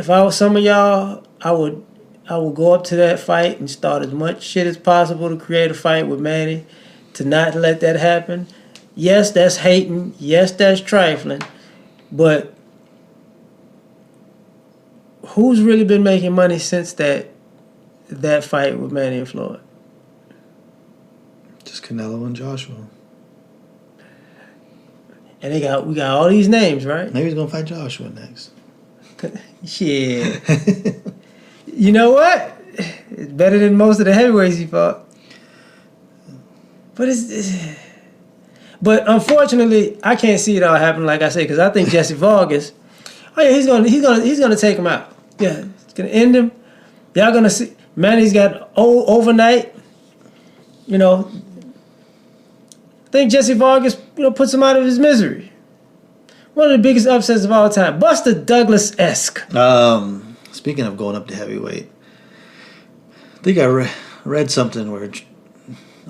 I was some of y'all, I would go up to that fight and start as much shit as possible to create a fight with Manny, to not let that happen. Yes, that's hating. Yes, that's trifling. But who's really been making money since that fight with Manny and Floyd? Just Canelo and Joshua. And we got all these names, right? Maybe he's gonna fight Joshua next. Shit. You know what? It's better than most of the heavyweights he fought. But but unfortunately, I can't see it all happening. Like I said, because I think Jesse Vargas. Oh yeah, he's gonna take him out. Yeah, he's gonna end him. Y'all gonna see. Manny's got overnight. You know, I think Jesse Vargas, puts him out of his misery. One of the biggest upsets of all time. Buster Douglas-esque. Speaking of going up to heavyweight, I think I read something where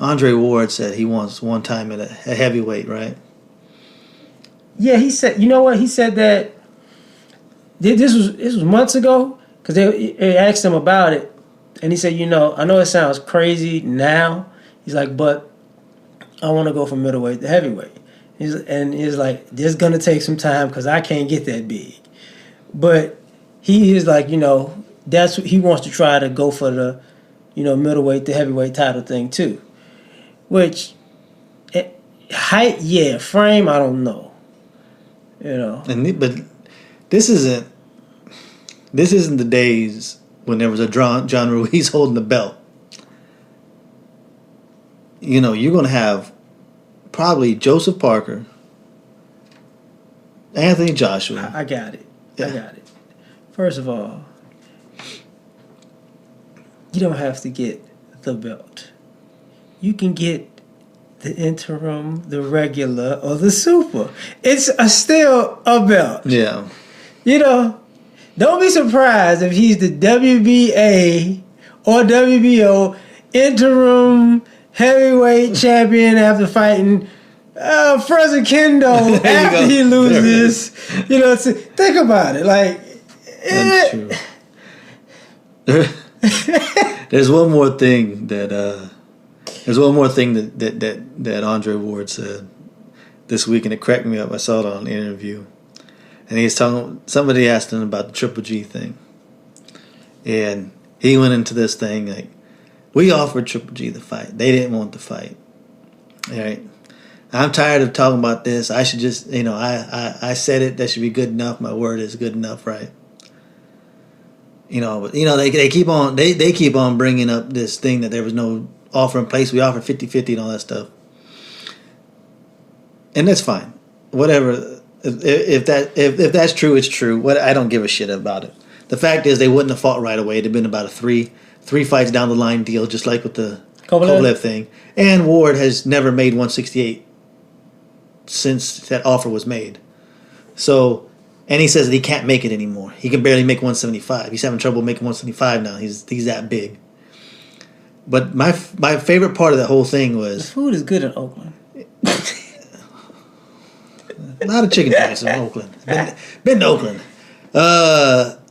Andre Ward said he wants one time at a heavyweight, right? Yeah, he said. You know what? He said that. This was months ago because they asked him about it, and he said, I know it sounds crazy now. He's like, but I want to go from middleweight to heavyweight. He's like, this gonna take some time because I can't get that big. But he is like, that's he wants to try to go for the, middleweight to heavyweight title thing too. Which height, yeah, frame, I don't know. But this isn't the days when there was a John Ruiz holding the belt. You're going to have probably Joseph Parker, Anthony Joshua. I got it. Yeah. I got it. First of all, you don't have to get the belt. You can get the interim, the regular, or the super. It's still a belt. Yeah. Don't be surprised if he's the WBA or WBO interim heavyweight champion after fighting Frozen Kendo after he loses. Think about it. Like, that's true. There's one more thing that Andre Ward said this week, and it cracked me up. I saw it on an interview, and he's talking. Somebody asked him about the Triple G thing, and he went into this thing like, we offered Triple G the fight. They didn't want the fight. All right. I'm tired of talking about this. I should just, I said it. That should be good enough. My word is good enough, right? But they keep on they keep on bringing up this thing that there was no offer in place. We offered 50-50 and all that stuff, and that's fine. Whatever. If that's true, it's true. I don't give a shit about it. The fact is, they wouldn't have fought right away. It'd been about a three fights down the line deal, just like with the Kovalev thing. And Ward has never made 168 since that offer was made. So, and he says that he can't make it anymore. He can barely make 175. He's having trouble making 175 now. He's that big. But my favorite part of that whole thing was... The food is good in Oakland. A lot of chicken joints in Oakland. Been to Oakland.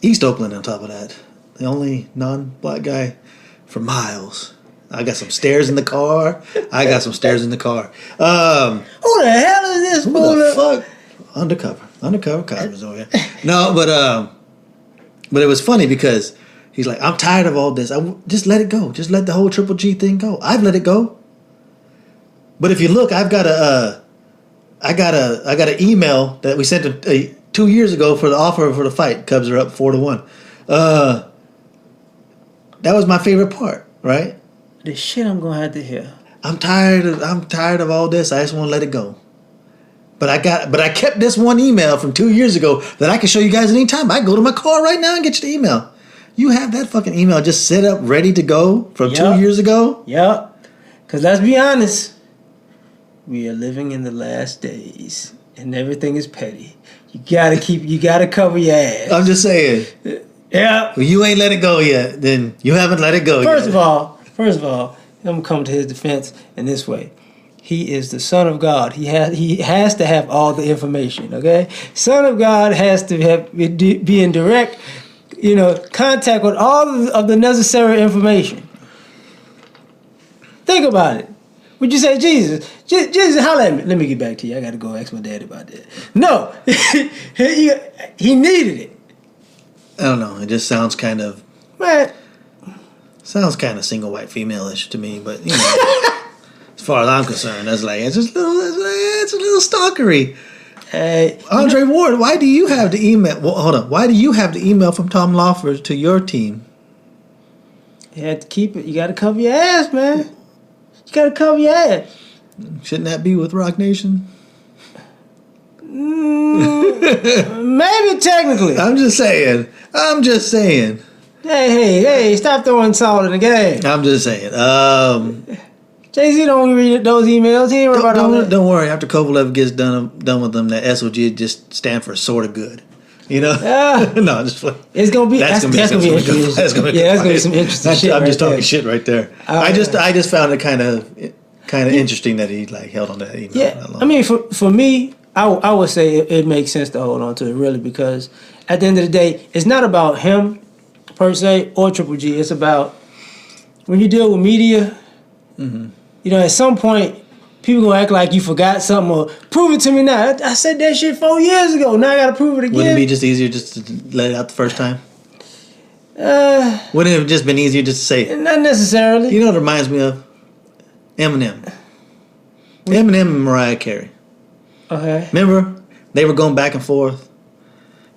East Oakland on top of that. The only non-black guy for miles. I got some stairs in the car. Who the hell is this? Who the fuck? Undercover cops over here. No, but it was funny because he's like, I'm tired of all this. Just let it go. Just let the whole Triple G thing go. I've let it go. But if you look, I got an email that we sent 2 years ago for the offer for the fight. Cubs are up 4-1. That was my favorite part, right? The shit I'm gonna have to hear. I'm tired of all this. I just want to let it go. But I kept this one email from 2 years ago that I can show you guys anytime. I can go to my car right now and get you the email. You have that fucking email just set up, ready to go from 2 years ago? Yep. Because let's be honest, we are living in the last days, and everything is petty. You gotta cover your ass. I'm just saying. Yeah. Well, you ain't let it go yet. Then you haven't let it go yet. First of all, I'm gonna come to his defense in this way. He is the Son of God. He has to have all the information. Okay, Son of God has to be in direct, contact with all of the necessary information. Think about it. Would you say, Jesus, holla at me? Let me get back to you. I got to go ask my dad about that. No, he needed it. I don't know. It just sounds kind of... Man. Sounds kind of single white female-ish to me, but, As far as I'm concerned, it's just it's a little stalkery. Hey, Andre Ward, why do you have the email? Well, hold on. Why do you have the email from Tom Lawford to your team? you had to keep it. You got to cover your ass, man. You got to cover your ass. Shouldn't that be with Rock Nation? Maybe technically. I'm just saying. Hey! Stop throwing salt in the game. I'm just saying. Jay-Z don't read those emails. He ain't worried about all that. Don't worry. After Kovalev gets done with them, that SOG just stand for sort of good. You know? Yeah. No, just it's gonna be that's gonna be interesting. That's gonna be some interesting shit. I'm just right talking there. shit right there. I just found it kind of interesting that he held on to that email. Yeah, that long. I mean, for me, I would say it makes sense to hold on to it really, because at the end of the day, it's not about him per se or Triple G. It's about when you deal with media. Mm-hmm. You know, at some point, people gonna act like you forgot something or prove it to me now. I said that shit 4 years ago. Now I gotta prove it again. Wouldn't it be just easier just to let it out the first time? Wouldn't it have just been easier just to say it? Not necessarily. You know what it reminds me of? Eminem and Mariah Carey. Okay. Remember? They were going back and forth.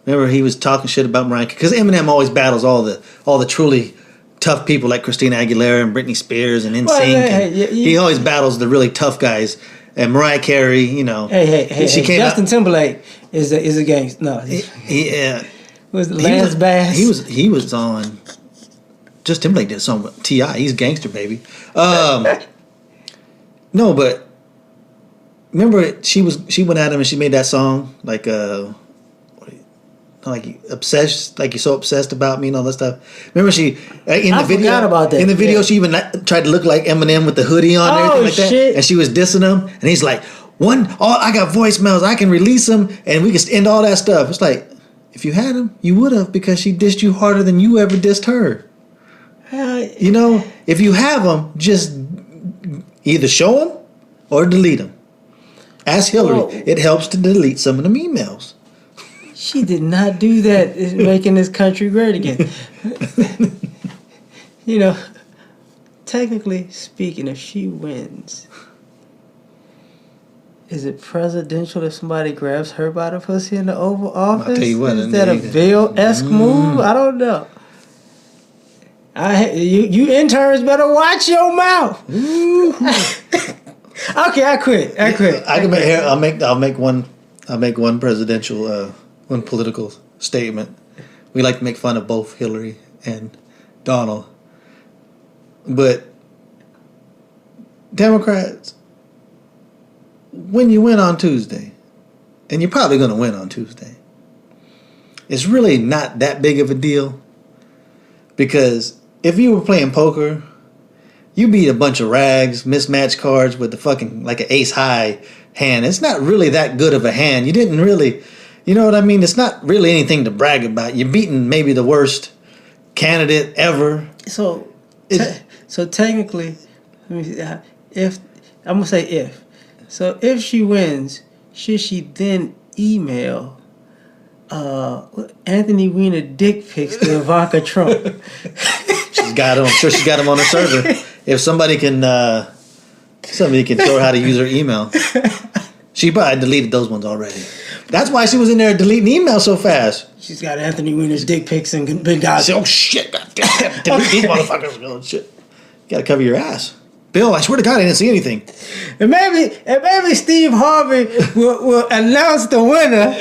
Remember he was talking shit about Mariah Carey? Because Eminem always battles all the truly tough people like Christina Aguilera and Britney Spears and NSYNC. He always battles the really tough guys. And Mariah Carey, you know. Hey, Justin Timberlake is a gangster. No. Was it Lance Bass? He was on. Just Timberlake did a song with T.I. He's gangster, baby. No, but remember she went at him and she made that song like obsessed, like you're so obsessed about me and all that stuff. Remember she in the video forgot about that. In the video, she even tried to look like Eminem with the hoodie on and everything like that, shit. and she was dissing him, and he's like, I got voicemails, I can release them, and we can end all that stuff. It's like, if you had them, you would have, because she dissed you harder than you ever dissed her. You know, if you have them, just either show them or delete them. Ask Hillary. Whoa. It helps to delete some of them emails. She did not do that. It's making this country great again. You know, technically speaking, if she wins, is it presidential if somebody grabs her by the pussy in the Oval Office? I'll tell you what, is that a Bill-esque move? I don't know. You interns better watch your mouth. Okay, I quit. I'll make one presidential, one political statement. We like to make fun of both Hillary and Donald, but Democrats, when you win on Tuesday, and you're probably going to win on Tuesday, it's really not that big of a deal, because if you were playing poker, you beat a bunch of rags, mismatched cards with the fucking, like an ace high hand. It's not really that good of a hand. You didn't really, you know what I mean? It's not really anything to brag about. You're beating maybe the worst candidate ever. So technically, let me see, if I'm gonna say if. So if she wins, should she then email Anthony Weiner dick pics to Ivanka Trump? I'm sure she's got him on her server. If somebody can show her how to use her email. She probably deleted those ones already. That's why she was in there deleting emails so fast. She's got Anthony Weiner's dick pics and Benghazi. Oh shit! Goddamn, delete these motherfuckers. Oh shit! You gotta cover your ass, Bill. I swear to God, I didn't see anything. And maybe Steve Harvey will announce the winner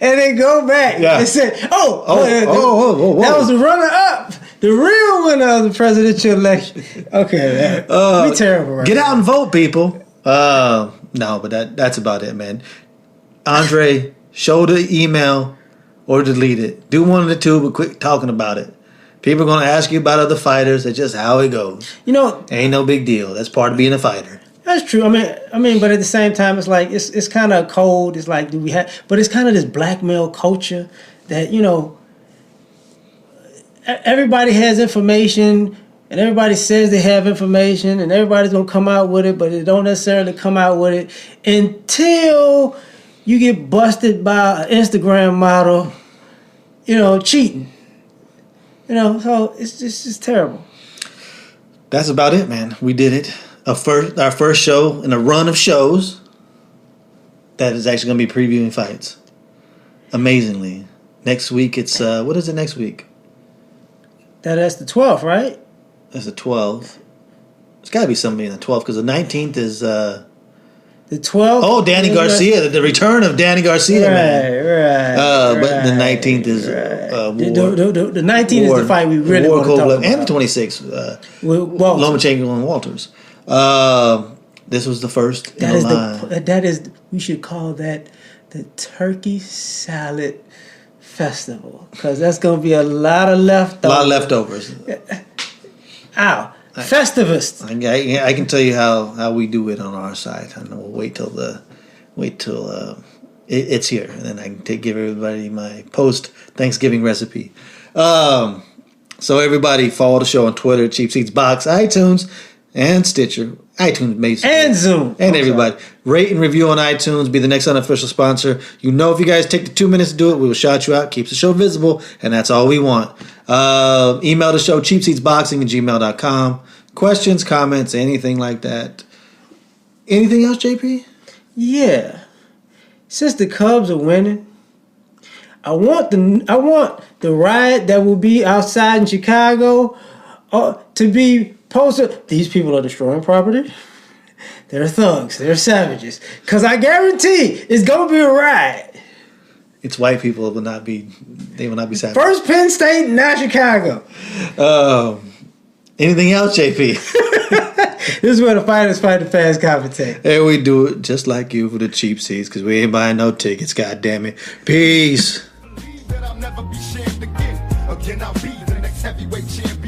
and then go back and say, that was the runner-up. The real winner of the presidential election. Okay, man. Be terrible, right? Get out and vote, people. No, but that's about it, man. Andre, show the email or delete it. Do one of the two, but quit talking about it. People are going to ask you about other fighters. That's just how it goes. You know, ain't no big deal. That's part of being a fighter. That's true. I mean, but at the same time, it's like it's kind of cold. It's like, but it's kind of this blackmail culture that, you know, everybody has information and everybody says they have information and everybody's going to come out with it, but they don't necessarily come out with it until you get busted by an Instagram model, you know, cheating. You know, so it's just terrible. That's about it, man. We did it. our first show in a run of shows that is actually going to be previewing fights. Amazingly. Next week, it's... what is it next week? That's the 12th, right? That's the 12th. It's got to be somebody in the 12th, because the 19th is... the 12th? Oh, Danny Garcia. The return of Danny Garcia, man. Right. But the 19th is... the 19th is the fight we really want to talk about. And the 26th. Lomachenko and Walters. This was the first in the line. That is... We should call that the Turkey Salad Festival, because that's going to be a lot of leftovers. A lot of leftovers. Ow. Festivus. I can tell you how we do it on our side. I know we'll wait till it's here, and then I can give everybody my post Thanksgiving recipe. So everybody follow the show on Twitter, Cheap Seats Box, iTunes, and Stitcher. iTunes, basically. And Zoom. And everybody. Rate and review on iTunes. Be the next unofficial sponsor. You know, if you guys take the 2 minutes to do it, we will shout you out. Keeps the show visible. And that's all we want. Email the show, cheapseatsboxing@gmail.com. Questions, comments, anything like that. Anything else, JP? Yeah. Since the Cubs are winning, I want the riot that will be outside in Chicago to be posted. These people are destroying property. They're thugs. They're savages. Because I guarantee it's going to be a riot. It's white people will not be savages. First Penn State, now Chicago. Anything else, JP? This is where the fighters fight the fans commentate. And we do it just like you for the cheap seats, because we ain't buying no tickets. God damn it. Peace. Believe that I'll never be shamed again. Again, I'll be the next heavyweight champion.